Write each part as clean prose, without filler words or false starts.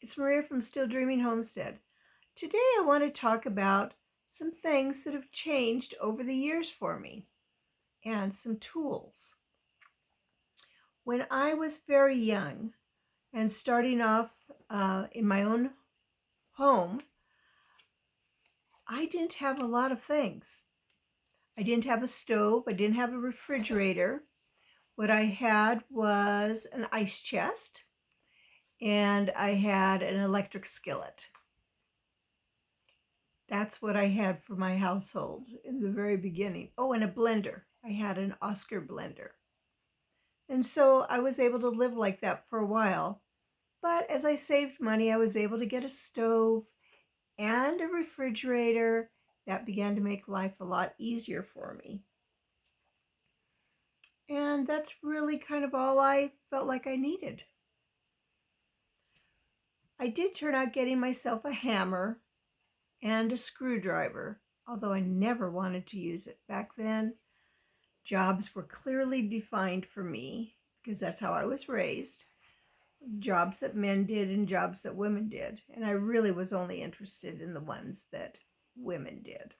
It's Maria from Still Dreaming Homestead. Today I want to talk about some things that have changed over the years for me and some tools. When I was very young and starting off in my own home, I didn't have a lot of things. I didn't have a stove, I didn't have a refrigerator. What I had was an ice chest and I had an electric skillet. That's what I had for my household in the very beginning. Oh, and a blender. I had an Oscar blender. And so I was able to live like that for a while. But as I saved money, I was able to get a stove and a refrigerator. That began to make life a lot easier for me. And that's really kind of all I felt like I needed. I did turn out getting myself a hammer and a screwdriver, although I never wanted to use it. Back then, jobs were clearly defined for me because that's how I was raised. Jobs that men did and jobs that women did. And I really was only interested in the ones that women did.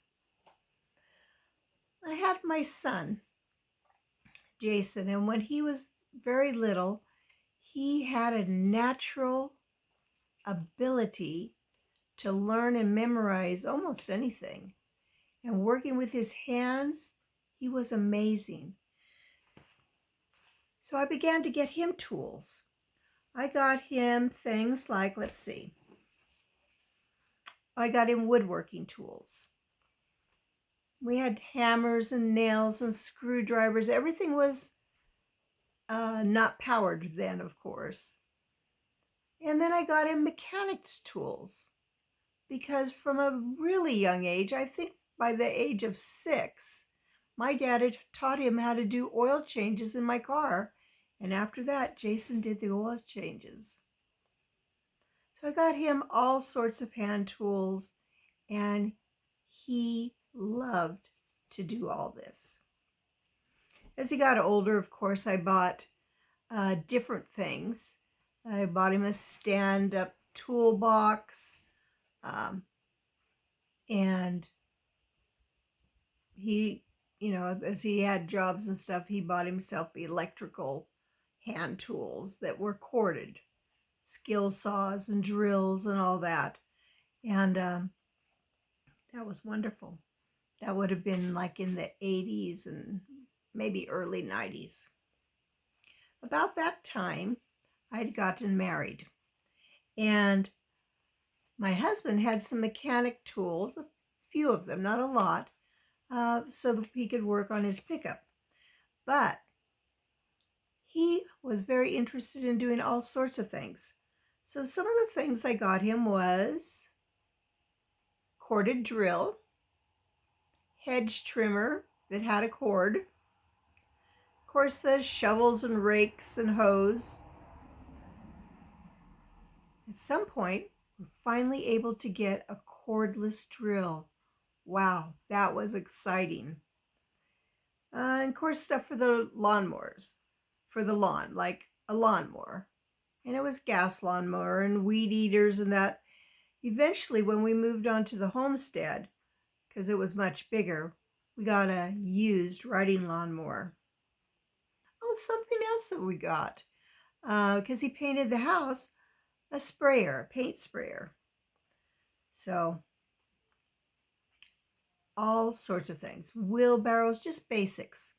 I had my son, Jason, and when he was very little, he had a natural ability to learn and memorize almost anything. And working with his hands, he was amazing. So I began to get him tools. I got him things like, let's see, I got him woodworking tools. We had hammers and nails and screwdrivers. Everything was not powered then, of course. And then I got him mechanics tools because from a really young age, I think by the age of 6, my dad had taught him how to do oil changes in my car. And after that, Jason did the oil changes. So I got him all sorts of hand tools, and he loved to do all this. As he got older, of course, I bought different things. I bought him a stand-up toolbox, and he, as he had jobs and stuff, he bought himself electrical hand tools that were corded, skill saws and drills and all that. And that was wonderful. That would have been like in the 80s and maybe early 90s. About that time, I'd gotten married. And my husband had some mechanic tools, a few of them, not a lot, so that he could work on his pickup. But he was very interested in doing all sorts of things. So some of the things I got him was corded drill, hedge trimmer that had a cord, of course the shovels and rakes and hoes. At some point, we're finally able to get a cordless drill. Wow, that was exciting. And of course, stuff for the lawnmowers, for the lawn, like a lawnmower. And it was gas lawnmower and weed eaters and that. Eventually, when we moved on to the homestead, because it was much bigger, we got a used riding lawnmower. Oh, something else that we got, because he painted the house, a sprayer, a paint sprayer. So all sorts of things, wheelbarrows, just basics.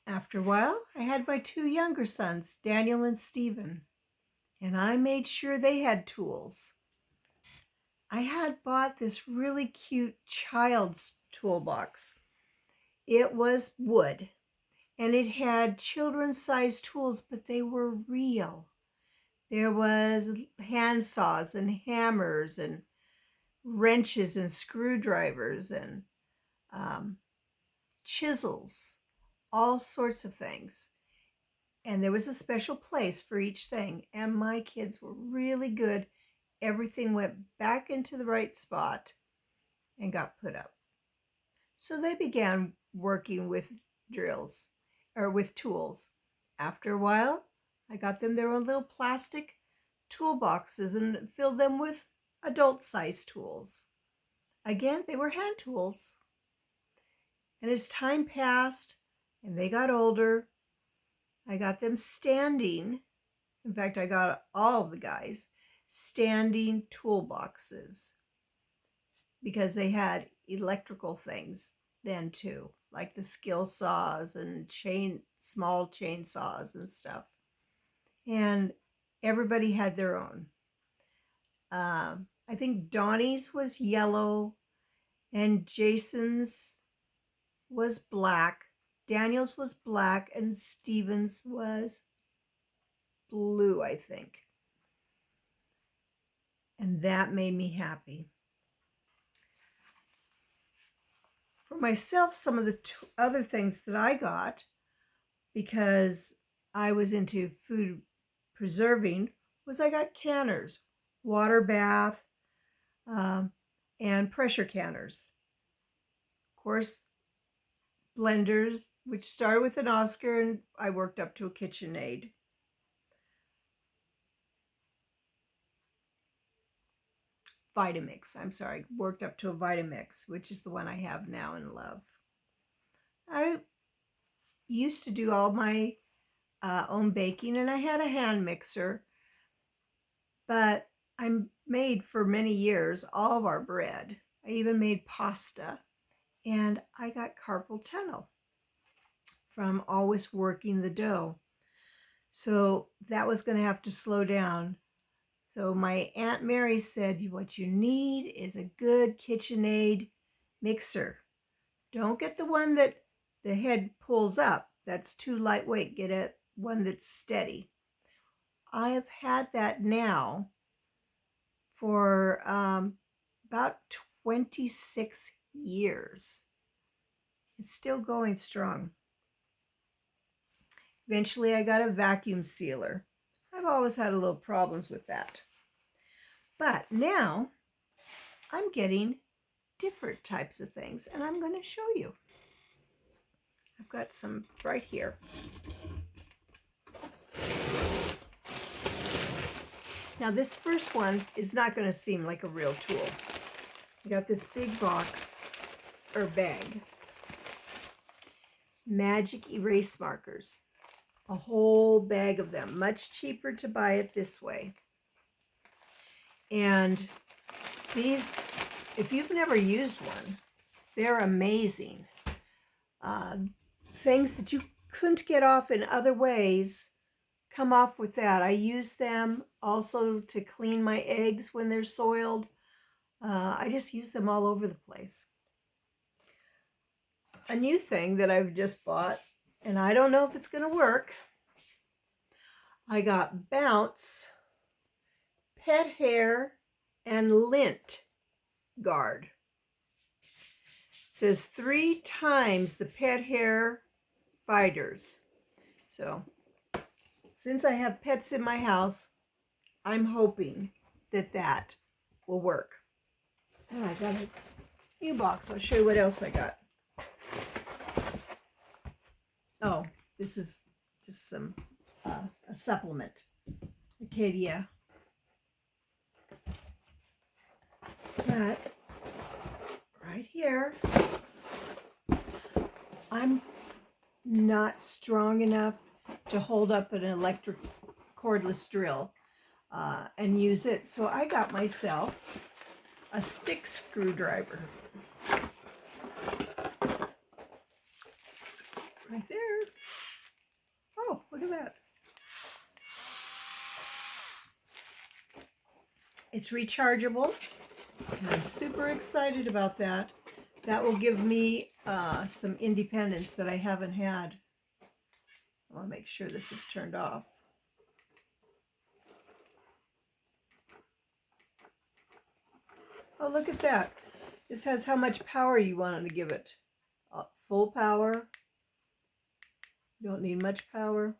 After a while, I had my 2 younger sons, Daniel and Stephen, and I made sure they had tools. I had bought this really cute child's toolbox. It was wood, and it had children's-sized tools, but they were real. There was hand saws and hammers and wrenches and screwdrivers and chisels, all sorts of things. And there was a special place for each thing. And my kids were really good. Everything went back into the right spot and got put up. So they began working with drills or with tools. After a while, I got them their own little plastic toolboxes and filled them with adult-sized tools. Again, they were hand tools. And as time passed and they got older, I got them standing. In fact, I got all of the guys standing toolboxes because they had electrical things then too, like the skill saws and small chainsaws and stuff. And everybody had their own. I think Donnie's was yellow and Jason's was black. Daniel's was black and Steven's was blue, I think. And that made me happy. For myself, some of the other things that I got, because I was into food preserving, was I got canners, water bath, and pressure canners. Of course, blenders, which started with an Oscar and I worked up to a KitchenAid. Vitamix, I'm sorry, worked up to a Vitamix, which is the one I have now and love. I used to do all my own baking and I had a hand mixer, but I made for many years all of our bread. I even made pasta, and I got carpal tunnel from always working the dough. So that was going to have to slow down. So my Aunt Mary said, what you need is a good KitchenAid mixer. Don't get the one that the head pulls up. That's too lightweight. Get one that's steady. I have had that now for about 26 years. It's still going strong. Eventually I got a vacuum sealer. I've always had a little problems with that. But now I'm getting different types of things and I'm going to show you. I've got some right here. Now this first one is not going to seem like a real tool. I got this big box or bag. Magic erase markers. A whole bag of them. Much cheaper to buy it this way. And these, if you've never used one, they're amazing. Things that you couldn't get off in other ways come off with that. I use them also to clean my eggs when they're soiled. I just use them all over the place. A new thing that I've just bought, and I don't know if it's going to work. I got Bounce pet hair and lint guard. It says 3 times the pet hair fighters. So since I have pets in my house, I'm hoping that that will work. Oh, I got a new box. I'll show you what else I got. Oh, this is just some a supplement. Acadia. But right here, I'm not strong enough to hold up an electric cordless drill and use it. So I got myself a stick screwdriver. Right there. Oh, look at that. It's rechargeable, and I'm super excited about that. That will give me some independence that I haven't had. I want to make sure this is turned off. Oh, look at that. This has how much power you want to give it. Full power. You don't need much power.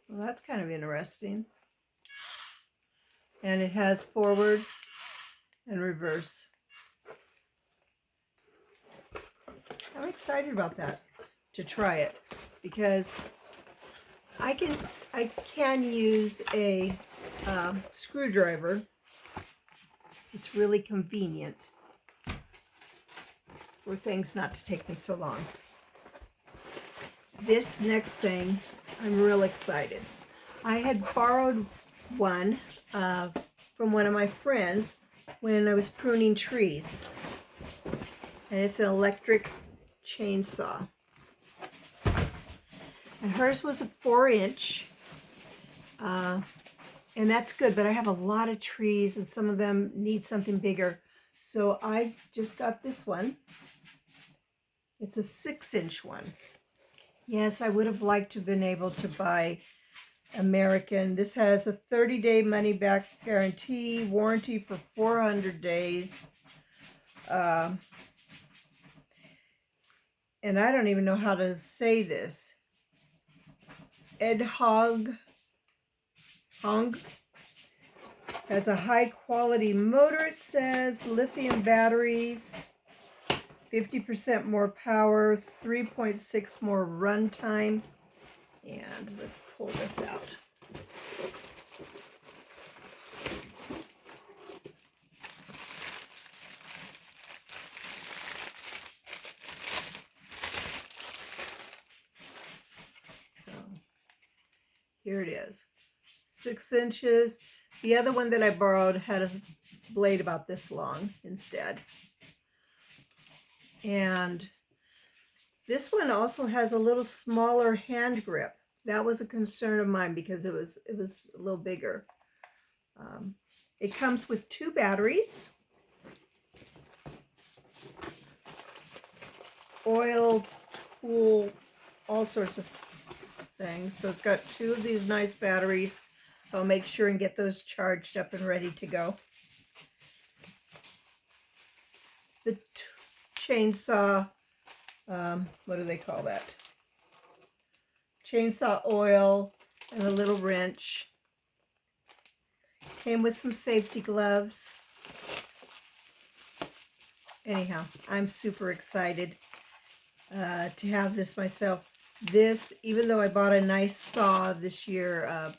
Well, that's kind of interesting. And it has forward and reverse. I'm excited about that, to try it, because I can use a screwdriver. It's really convenient for things not to take me so long. This next thing, I'm real excited. I had borrowed one from one of my friends when I was pruning trees. And it's an electric chainsaw. And hers was a 4-inch. And that's good, but I have a lot of trees and some of them need something bigger. So I just got this one. It's a 6-inch one. Yes, I would have liked to have been able to buy American. This has a 30-day money-back guarantee, warranty for 400 days. And I don't even know how to say this. Hong has a high-quality motor, it says, lithium batteries, 50% more power, 3.6 more runtime. And let's pull this out. So, here it is. 6 inches. The other one that I borrowed had a blade about this long instead. And this one also has a little smaller hand grip. That was a concern of mine because it was a little bigger. It comes with 2 batteries, oil, tool, all sorts of things. So it's got 2 of these nice batteries. So I'll make sure and get those charged up and ready to go. The chainsaw, what do they call that? Chainsaw oil and a little wrench. Came with some safety gloves. Anyhow, I'm super excited to have this myself. This, even though I bought a nice saw this year,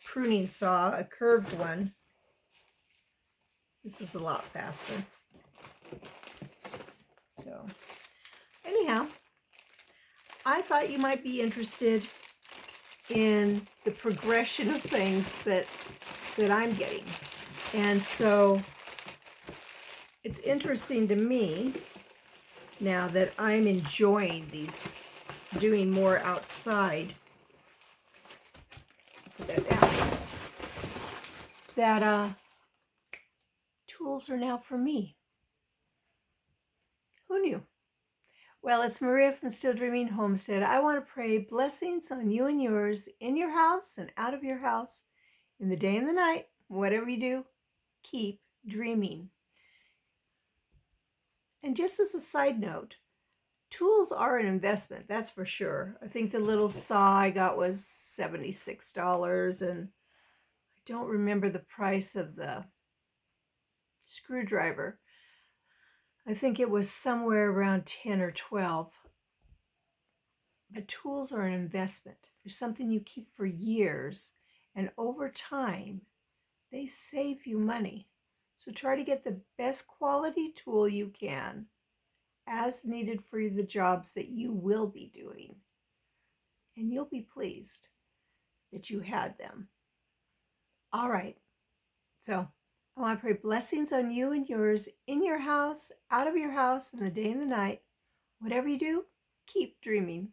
pruning saw, a curved one, this is a lot faster. So, anyhow, I thought you might be interested in the progression of things that I'm getting. And so it's interesting to me now that I'm enjoying these, doing more outside. Put that down. That tools are now for me. Who knew? Well, it's Maria from Still Dreaming Homestead. I want to pray blessings on you and yours, in your house and out of your house, in the day and the night. Whatever you do, keep dreaming. And just as a side note, tools are an investment, that's for sure. I think the little saw I got was $76, and I don't remember the price of the screwdriver. I think it was somewhere around 10 or 12. But tools are an investment. They're something you keep for years, and over time, they save you money. So try to get the best quality tool you can, as needed for the jobs that you will be doing. And you'll be pleased that you had them. All right. So I want to pray blessings on you and yours, in your house, out of your house, in the day and the night. Whatever you do, keep dreaming.